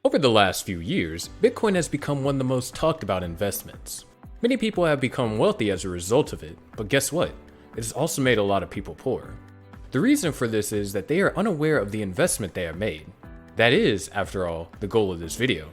Over the last few years, Bitcoin has become one of the most talked about investments. Many people have become wealthy as a result of it, but guess what? It has also made a lot of people poor. The reason for this is that they are unaware of the investment they have made. That is, after all, the goal of this video.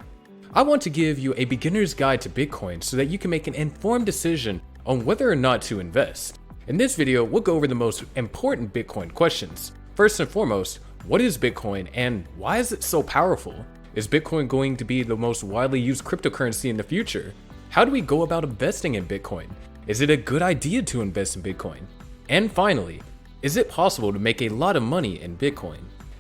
I want to give you a beginner's guide to Bitcoin so that you can make an informed decision on whether or not to invest. In this video, we'll go over the most important Bitcoin questions. First and foremost, what is Bitcoin and why is it so powerful? Is Bitcoin going to be the most widely used cryptocurrency in the future? How do we go about investing in Bitcoin? Is it a good idea to invest in Bitcoin? And finally, is it possible to make a lot of money in Bitcoin?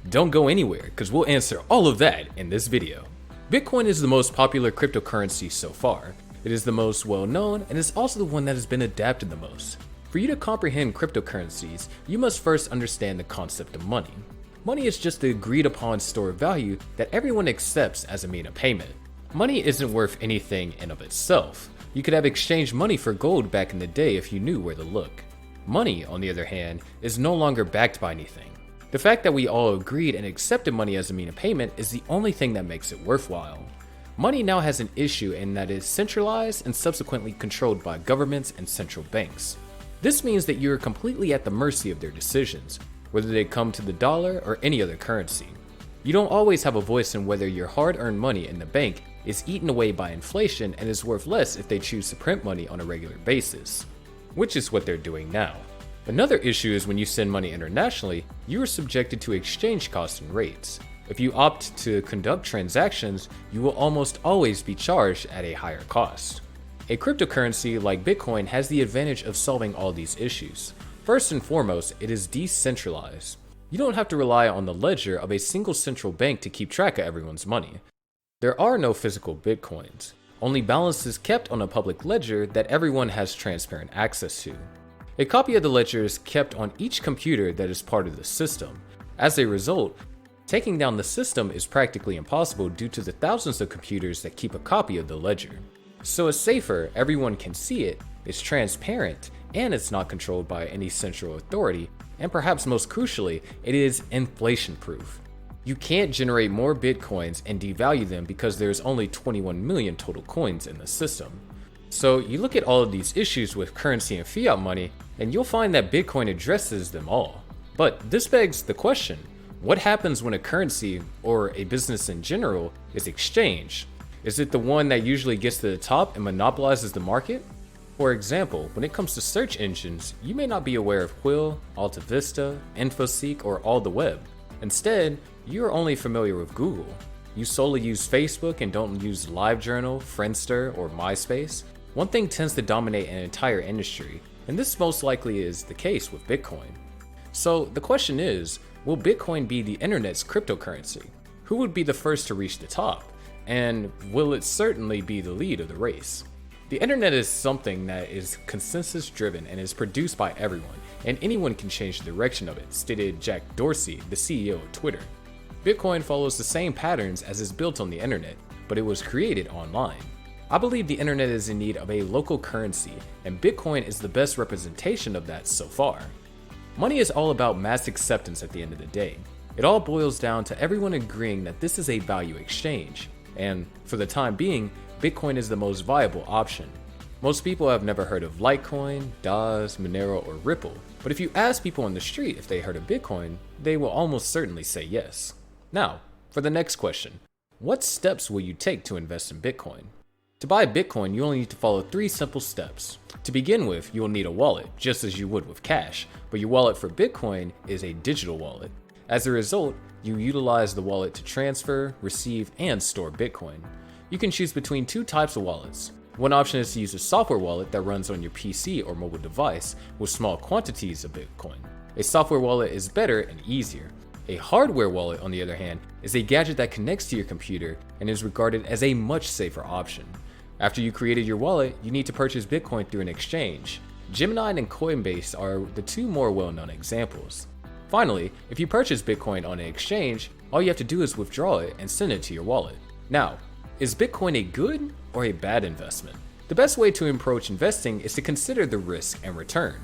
Don't go anywhere because we'll answer all of that in this video. Bitcoin is the most popular cryptocurrency so far. It is the most well known and is also the one that has been adapted the most. For you to comprehend cryptocurrencies, you must first understand the concept of money. Money is just the agreed upon store of value that everyone accepts as a mean of payment. Money isn't worth anything in of itself. You could have exchanged money for gold back in the day if you knew where to look. Money, on the other hand, is no longer backed by anything. The fact that we all agreed and accepted money as a mean of payment is the only thing that makes it worthwhile. Money now has an issue in that it is centralized and subsequently controlled by governments and central banks. This means that you are completely at the mercy of their decisions, whether they come to the dollar or any other currency. You don't always have a voice in whether your hard-earned money in the bank is eaten away by inflation and is worth less if they choose to print money on a regular basis, which is what they're doing now. Another issue is when you send money internationally, you are subjected to exchange costs and rates. If you opt to conduct transactions, you will almost always be charged at a higher cost. A cryptocurrency like Bitcoin has the advantage of solving all these issues. First and foremost, it is decentralized. You don't have to rely on the ledger of a single central bank to keep track of everyone's money. There are no physical Bitcoins, only balances kept on a public ledger that everyone has transparent access to. A copy of the ledger is kept on each computer that is part of the system. As a result, taking down the system is practically impossible due to the thousands of computers that keep a copy of the ledger. So it's safer, everyone can see it, it's transparent, and it's not controlled by any central authority, and perhaps most crucially, it is inflation proof. You can't generate more Bitcoins and devalue them because there's only 21 million total coins in the system. So you look at all of these issues with currency and fiat money, and you'll find that Bitcoin addresses them all. But this begs the question, what happens when a currency, or a business in general, is exchanged? Is it the one that usually gets to the top and monopolizes the market? For example, when it comes to search engines, you may not be aware of Quill, AltaVista, InfoSeek, or All the Web. Instead, you are only familiar with Google. You solely use Facebook and don't use LiveJournal, Friendster, or MySpace. One thing tends to dominate an entire industry, and this most likely is the case with Bitcoin. So the question is, will Bitcoin be the internet's cryptocurrency? Who would be the first to reach the top? And will it certainly be the lead of the race? The internet is something that is consensus driven and is produced by everyone, and anyone can change the direction of it, stated Jack Dorsey, the CEO of Twitter. Bitcoin follows the same patterns as is built on the internet, but it was created online. I believe the internet is in need of a local currency, and Bitcoin is the best representation of that so far. Money is all about mass acceptance at the end of the day. It all boils down to everyone agreeing that this is a value exchange, and for the time being, Bitcoin is the most viable option. Most people have never heard of Litecoin, DAOs, Monero, or Ripple, but if you ask people on the street if they heard of Bitcoin, they will almost certainly say yes. Now, for the next question, what steps will you take to invest in Bitcoin? To buy Bitcoin, you only need to follow 3 simple steps. To begin with, you will need a wallet, just as you would with cash, but your wallet for Bitcoin is a digital wallet. As a result, you utilize the wallet to transfer, receive, and store Bitcoin. You can choose between 2 types of wallets. One option is to use a software wallet that runs on your PC or mobile device with small quantities of Bitcoin. A software wallet is better and easier. A hardware wallet, on the other hand, is a gadget that connects to your computer and is regarded as a much safer option. After you created your wallet, you need to purchase Bitcoin through an exchange. Gemini and Coinbase are the 2 more well-known examples. Finally, if you purchase Bitcoin on an exchange, all you have to do is withdraw it and send it to your wallet. Now, is Bitcoin a good or a bad investment? The best way to approach investing is to consider the risk and return.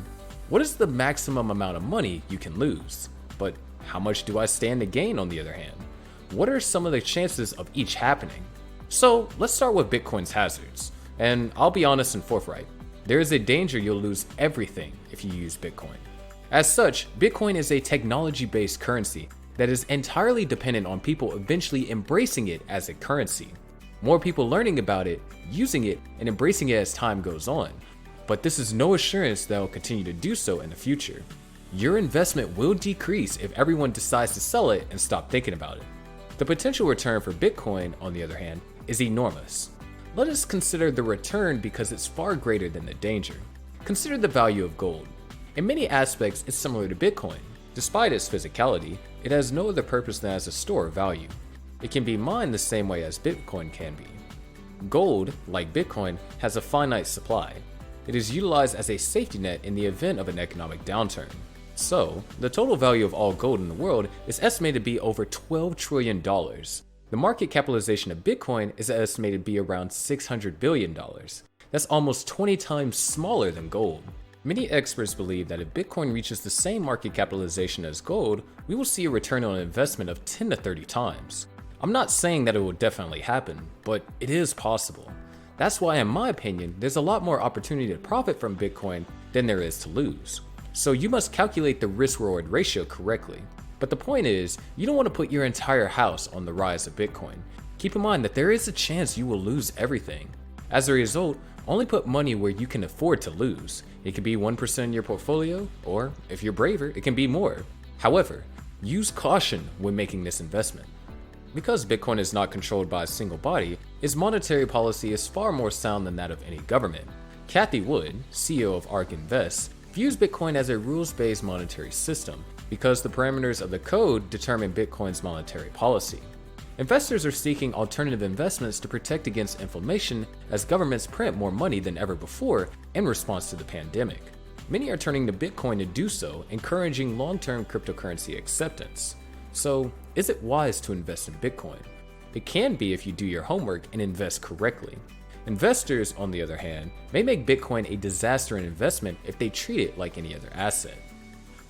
What is the maximum amount of money you can lose? But how much do I stand to gain on the other hand? what are some of the chances of each happening? So let's start with Bitcoin's hazards. And I'll be honest and forthright. There is a danger you'll lose everything if you use Bitcoin. As such, Bitcoin is a technology-based currency that is entirely dependent on people eventually embracing it as a currency. More people learning about it, using it, and embracing it as time goes on. But this is no assurance that will continue to do so in the future. Your investment will decrease if everyone decides to sell it and stop thinking about it. The potential return for Bitcoin, on the other hand, is enormous. Let us consider the return because it's far greater than the danger. Consider the value of gold. In many aspects, it's similar to Bitcoin. Despite its physicality, it has no other purpose than as a store of value. It can be mined the same way as Bitcoin can be. Gold, like Bitcoin, has a finite supply. It is utilized as a safety net in the event of an economic downturn. So, the total value of all gold in the world is estimated to be over $12 trillion. The market capitalization of Bitcoin is estimated to be around $600 billion. That's almost 20 times smaller than gold. Many experts believe that if Bitcoin reaches the same market capitalization as gold, we will see a return on investment of 10 to 30 times. I'm not saying that it will definitely happen, but it is possible. That's why, in my opinion, there's a lot more opportunity to profit from Bitcoin than there is to lose. So you must calculate the risk-reward ratio correctly. But the point is, you don't want to put your entire house on the rise of Bitcoin. Keep in mind that there is a chance you will lose everything. As a result, only put money where you can afford to lose. It could be 1% in your portfolio, or if you're braver, it can be more. However, use caution when making this investment. Because Bitcoin is not controlled by a single body, its monetary policy is far more sound than that of any government. Cathie Wood, CEO of ARK Invest, views Bitcoin as a rules-based monetary system because the parameters of the code determine Bitcoin's monetary policy. Investors are seeking alternative investments to protect against inflation as governments print more money than ever before in response to the pandemic. Many are turning to Bitcoin to do so, encouraging long-term cryptocurrency acceptance. So, is it wise to invest in Bitcoin? It can be if you do your homework and invest correctly. Investors, on the other hand, may make Bitcoin a disaster in investment if they treat it like any other asset.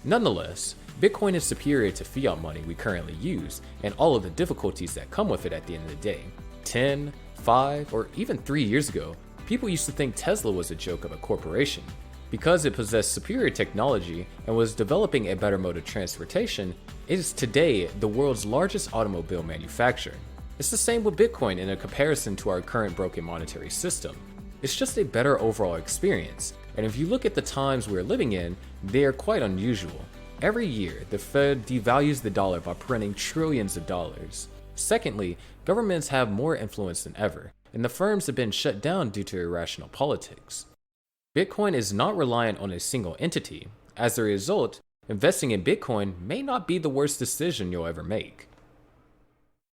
Nonetheless, Bitcoin is superior to fiat money we currently use and all of the difficulties that come with it at the end of the day. 10, 5, or even 3 years ago, people used to think Tesla was a joke of a corporation. Because it possessed superior technology and was developing a better mode of transportation, it is today the world's largest automobile manufacturer. It's the same with Bitcoin in a comparison to our current broken monetary system. It's just a better overall experience, and if you look at the times we're living in, they are quite unusual. Every year, the Fed devalues the dollar by printing trillions of dollars. Secondly, governments have more influence than ever, and the firms have been shut down due to irrational politics. Bitcoin is not reliant on a single entity. As a result, investing in Bitcoin may not be the worst decision you'll ever make.